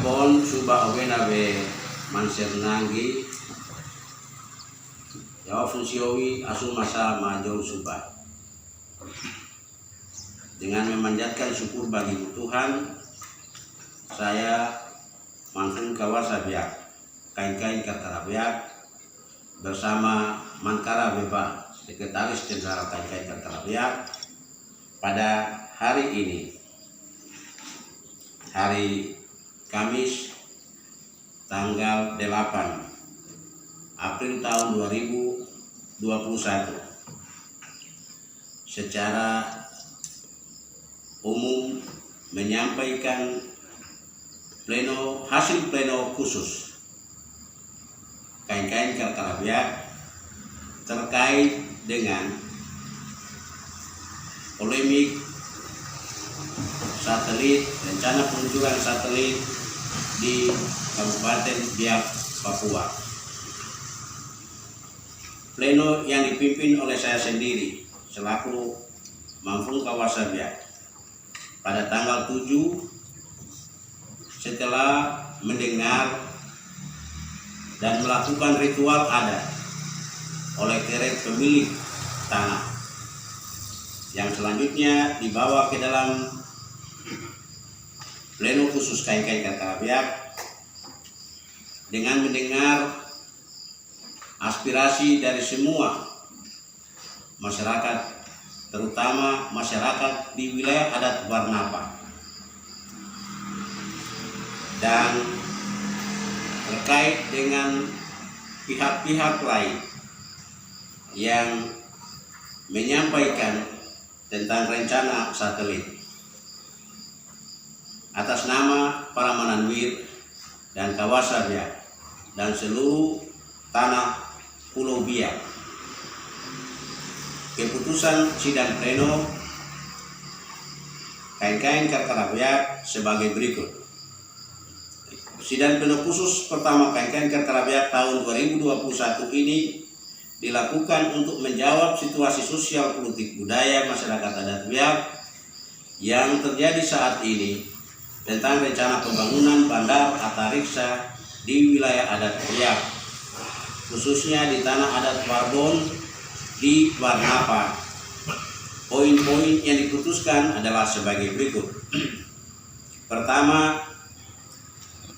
Ambon suba awena be manser nangi ya fungsiowi asu masa majau suba dengan memanjatkan syukur bagi Tuhan. Saya Manfung Kawasa Biak kain-kain Karkarabiak bersama Mankara Beba Sekretaris Jenderal kain-kain Karkarabiak pada hari ini, hari Kamis tanggal 8 April tahun 2021, secara umum menyampaikan hasil pleno khusus kain-kain Karkarabiak terkait dengan polemik satelit, rencana peluncuran satelit di Kabupaten Biak, Papua. Pleno yang dipimpin oleh saya sendiri selaku Manfung Kawasa Biak pada tanggal 7 setelah mendengar dan melakukan ritual adat oleh keret pemilik tanah yang selanjutnya dibawa ke dalam pleno khusus kain-kain Karkarabiak dengan mendengar aspirasi dari semua masyarakat, terutama masyarakat di wilayah adat Warnapa dan terkait dengan pihak-pihak lain yang menyampaikan tentang rencana satelit. Atas nama para Mananwir dan Kawasa Biak dan seluruh tanah Pulau Biak, keputusan sidang pleno kain-kain Karkarabiak sebagai berikut. Sidang pleno khusus pertama kain-kain Karkarabiak tahun 2021 ini dilakukan untuk menjawab situasi sosial, politik, budaya masyarakat adat Biak yang terjadi saat ini tentang rencana pembangunan bandar antariksa di wilayah adat Biak, khususnya di tanah adat Warbon di Warnapa. Poin-poin yang diputuskan adalah sebagai berikut. Pertama,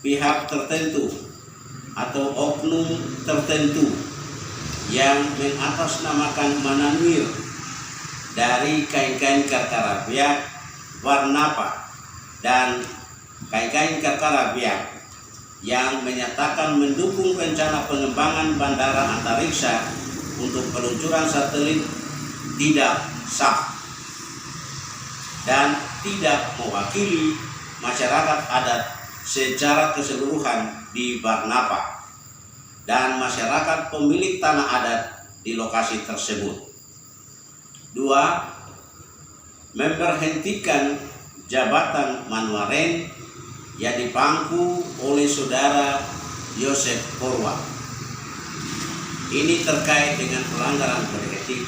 pihak tertentu atau oknum tertentu yang mengatasnamakan Mananwir dari kain-kain Karkarabiak Warnapa dan kain-kain Karkarabiak yang menyatakan mendukung rencana pengembangan bandara antariksa untuk peluncuran satelit tidak sah dan tidak mewakili masyarakat adat secara keseluruhan di Warnapa dan masyarakat pemilik tanah adat di lokasi tersebut. 2. Memberhentikan jabatan Manwaren yang dipangku oleh saudara Yosef Korwa. Ini terkait dengan pelanggaran kode etik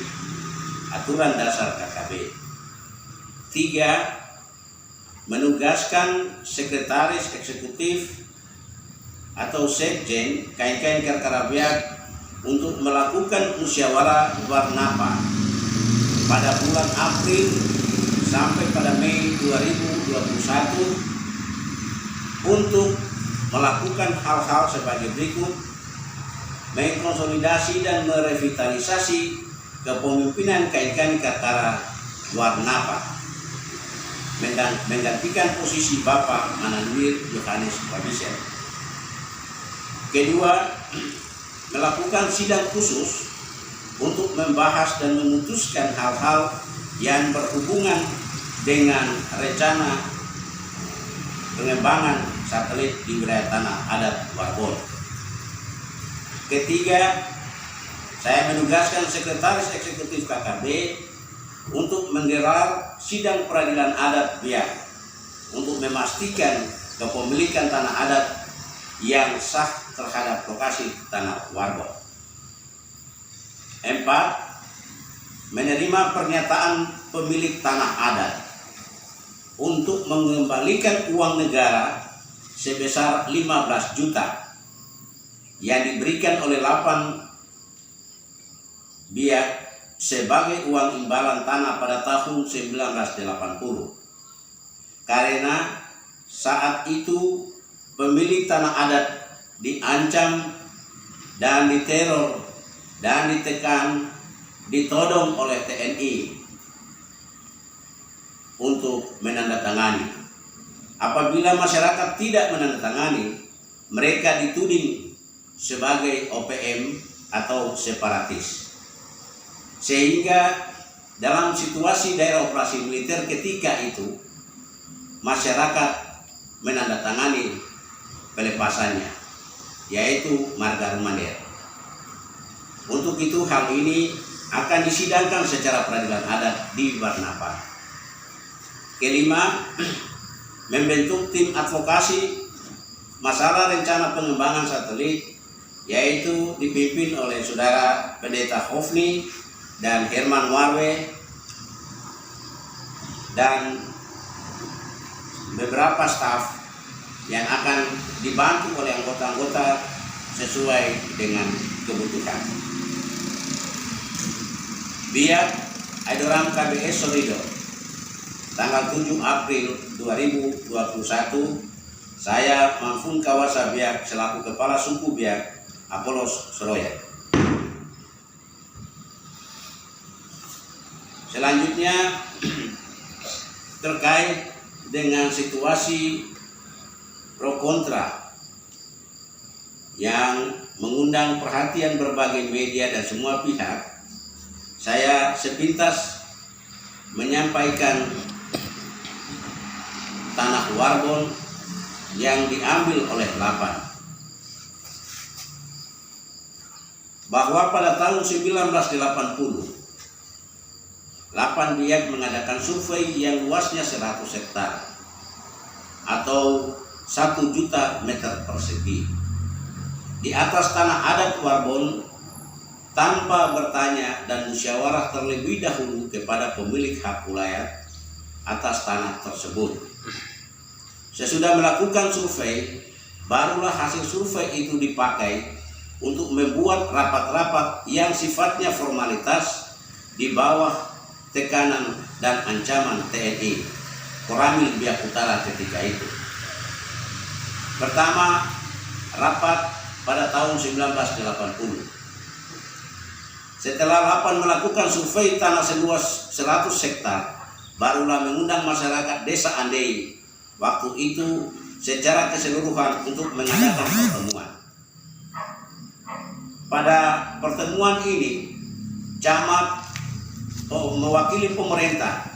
aturan dasar KKB. 3. Menugaskan sekretaris eksekutif atau sekjen kain-kain Karkarabiak untuk melakukan musyawarah Warnapa pada bulan April sampai pada Mei 2021 untuk melakukan hal-hal sebagai berikut: mengkonsolidasi dan merevitalisasi kepemimpinan kain-kain Karkara Warnapa, menggantikan posisi Bapak Mananwir Yohanes Wabisel. Kedua, melakukan sidang khusus untuk membahas dan memutuskan hal-hal yang berhubungan dengan rencana pengembangan satelit di wilayah tanah adat Warbon. Ketiga, saya menugaskan sekretaris eksekutif KKB untuk menggelar sidang peradilan adat Biak untuk memastikan kepemilikan tanah adat yang sah terhadap lokasi tanah Warbon. 4. Menerima pernyataan pemilik tanah adat untuk mengembalikan uang negara sebesar 15 juta yang diberikan oleh 8 pihak sebagai uang imbalan tanah pada tahun 1980. Karena saat itu pemilik tanah adat diancam dan diteror dan ditekan, ditodong oleh TNI untuk menandatangani. Apabila masyarakat tidak menandatangani, mereka dituding sebagai OPM atau separatis. Sehingga dalam situasi daerah operasi militer ketika itu, masyarakat menandatangani pelepasannya, yaitu Marga Rumander. Untuk itu hal ini akan disidangkan secara peradilan adat di Barnapa. Kelima, membentuk tim advokasi masalah rencana pengembangan satelit, yaitu dipimpin oleh Saudara Pendeta Hofni dan Herman Warwe dan beberapa staf yang akan dibantu oleh anggota-anggota sesuai dengan kebutuhan. Biak Adoram KBS Solido, tanggal 7 April 2021, saya Mamfun Kawasa Biak selaku Kepala Suku Biak Apolos Seroya. Selanjutnya terkait dengan situasi pro kontra yang mengundang perhatian berbagai media dan semua pihak, saya sepintas menyampaikan tanah Warbon yang diambil oleh 8, bahwa pada tahun 1980 8 pihak mengadakan survei yang luasnya 100 hektar atau 1 juta meter persegi di atas tanah adat Warbon, tanpa bertanya dan musyawarah terlebih dahulu kepada pemilik hak wilayah atas tanah tersebut. Sesudah melakukan survei, barulah hasil survei itu dipakai untuk membuat rapat-rapat yang sifatnya formalitas di bawah tekanan dan ancaman TNI Koramil Biak Utara ketika itu. Pertama, rapat pada tahun 1980. Setelah 8 melakukan survei tanah seluas 100 hektar, barulah mengundang masyarakat Desa Andei waktu itu secara keseluruhan untuk mengadakan pertemuan. Pada pertemuan ini, camat mewakili pemerintah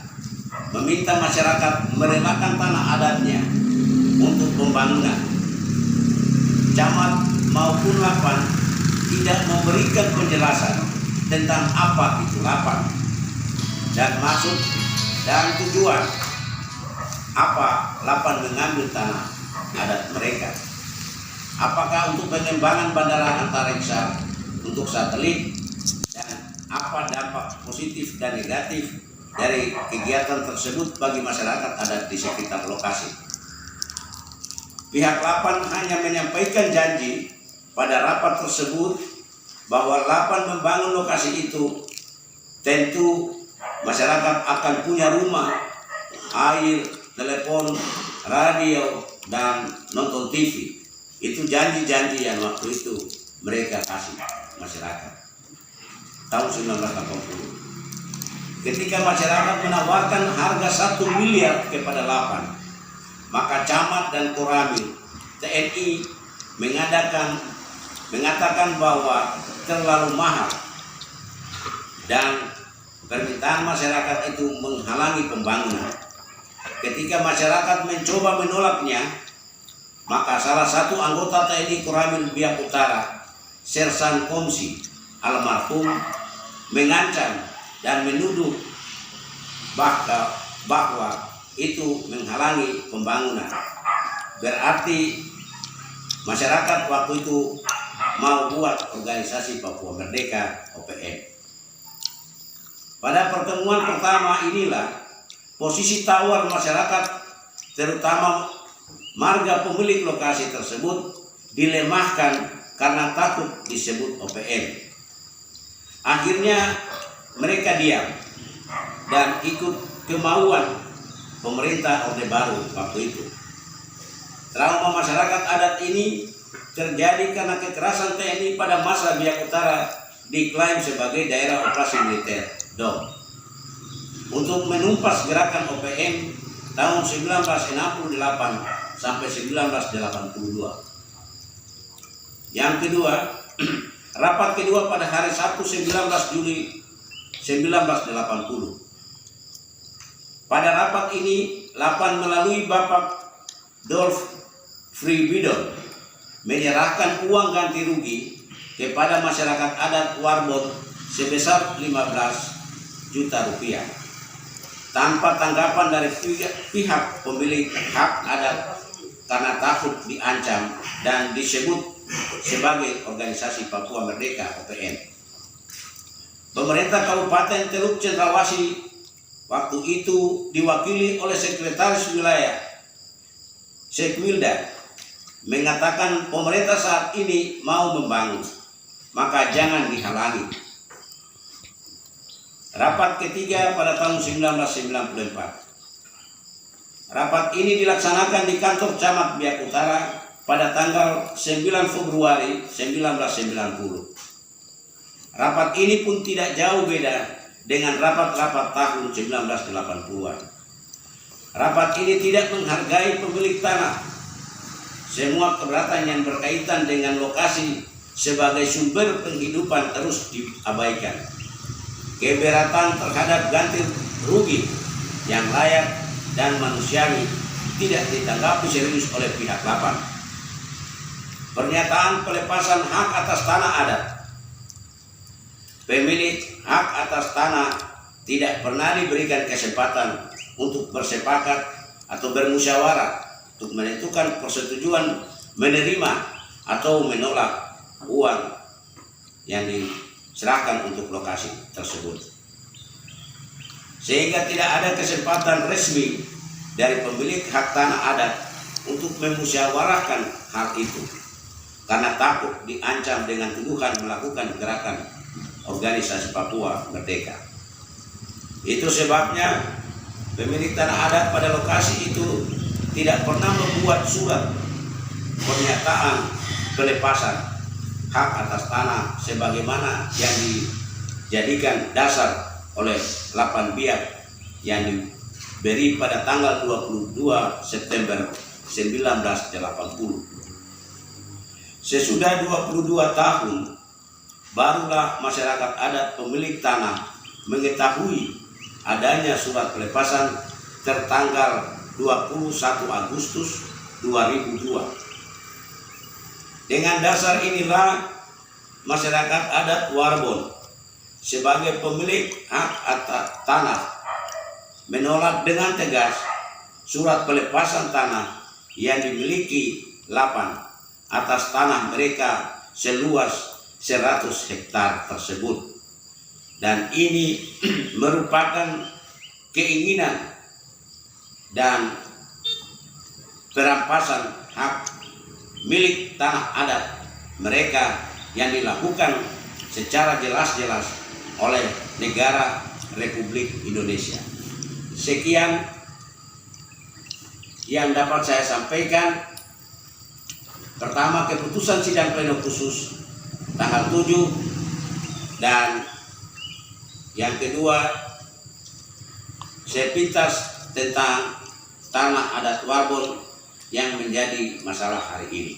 meminta masyarakat merelakan tanah adatnya untuk pembangunan. Camat maupun 8 tidak memberikan penjelasan tentang apa itu 8 dan maksud dan tujuan apa 8 mengambil tanah adat mereka. Apakah untuk pengembangan bandara antariksa, untuk satelit, dan apa dampak positif dan negatif dari kegiatan tersebut bagi masyarakat adat di sekitar lokasi. Pihak 8 hanya menyampaikan janji pada rapat tersebut bahwa 8 membangun lokasi itu tentu masyarakat akan punya rumah, air, telepon, radio, dan nonton TV. Itu janji-janji yang waktu itu mereka kasih masyarakat tahun 1980. Ketika masyarakat menawarkan harga 1 miliar kepada 8, maka camat dan Koramil TNI mengatakan bahwa terlalu mahal dan permintaan masyarakat itu menghalangi pembangunan. Ketika masyarakat mencoba menolaknya, maka salah satu anggota TNI Koramil Biak Utara, Sersan Komsi almarhum, mengancam dan menuduh bahwa itu menghalangi pembangunan. Berarti masyarakat waktu itu mau buat organisasi Papua Merdeka OPM. Pada pertemuan pertama inilah posisi tawar masyarakat, terutama marga pemilik lokasi tersebut dilemahkan karena takut disebut OPM. Akhirnya mereka diam dan ikut kemauan pemerintah Orde Baru waktu itu. Trauma masyarakat adat ini terjadi karena kekerasan TNI pada masa Biak Utara diklaim sebagai daerah operasi militer (DOM) untuk menumpas gerakan OPM tahun 1968 sampai 1982. Yang kedua, rapat kedua pada hari Sabtu 19 Juli 1980. Pada rapat ini, Lapan melalui Bapak Dolf Friedbidon menyerahkan uang ganti rugi kepada masyarakat adat Warbon sebesar 15 juta rupiah tanpa tanggapan dari pihak pemilik hak adat karena takut diancam dan disebut sebagai organisasi Papua Merdeka (OPM). Pemerintah Kabupaten Teluk Cendrawasih waktu itu diwakili oleh Sekretaris Wilayah Sekwilda mengatakan pemerintah saat ini mau membangun, maka jangan dihalangi. Rapat ketiga pada tahun 1994. Rapat ini dilaksanakan di kantor Camat Biak Utara pada tanggal 9 Februari 1990. Rapat ini pun tidak jauh beda dengan rapat-rapat tahun 1980-an. Rapat ini tidak menghargai pemilik tanah. Semua keberatan yang berkaitan dengan lokasi sebagai sumber penghidupan terus diabaikan. Keberatan terhadap ganti rugi yang layak dan manusiawi tidak ditanggapi serius oleh pihak Lapan. Pernyataan pelepasan hak atas tanah adat. Pemilik hak atas tanah tidak pernah diberikan kesempatan untuk bersepakat atau bermusyawarah untuk menentukan persetujuan menerima atau menolak uang yang diserahkan untuk lokasi tersebut. Sehingga tidak ada kesempatan resmi dari pemilik hak tanah adat untuk memusyawarahkan hal itu karena takut diancam dengan tuduhan melakukan gerakan organisasi Papua Merdeka. Itu sebabnya pemilik tanah adat pada lokasi itu tidak pernah membuat surat pernyataan pelepasan hak atas tanah sebagaimana yang dijadikan dasar oleh Lapan Biak yang diberi pada tanggal 22 September 1980. Sesudah 22 tahun, barulah masyarakat adat pemilik tanah mengetahui adanya surat pelepasan tertanggal 21 Agustus 2002. Dengan dasar inilah masyarakat adat Warbon sebagai pemilik hak atas tanah menolak dengan tegas surat pelepasan tanah yang dimiliki Lapan atas tanah mereka seluas 100 hektar tersebut. Dan ini merupakan keinginan dan perampasan hak milik tanah adat mereka yang dilakukan secara jelas-jelas oleh negara Republik Indonesia. Sekian yang dapat saya sampaikan. Pertama, keputusan sidang pleno khusus tanggal 7, dan yang kedua sepintas tentang tanah adat Warbon yang menjadi masalah hari ini.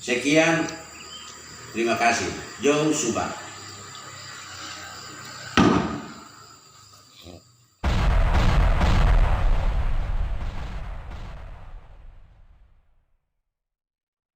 Sekian, terima kasih. Jom Subah.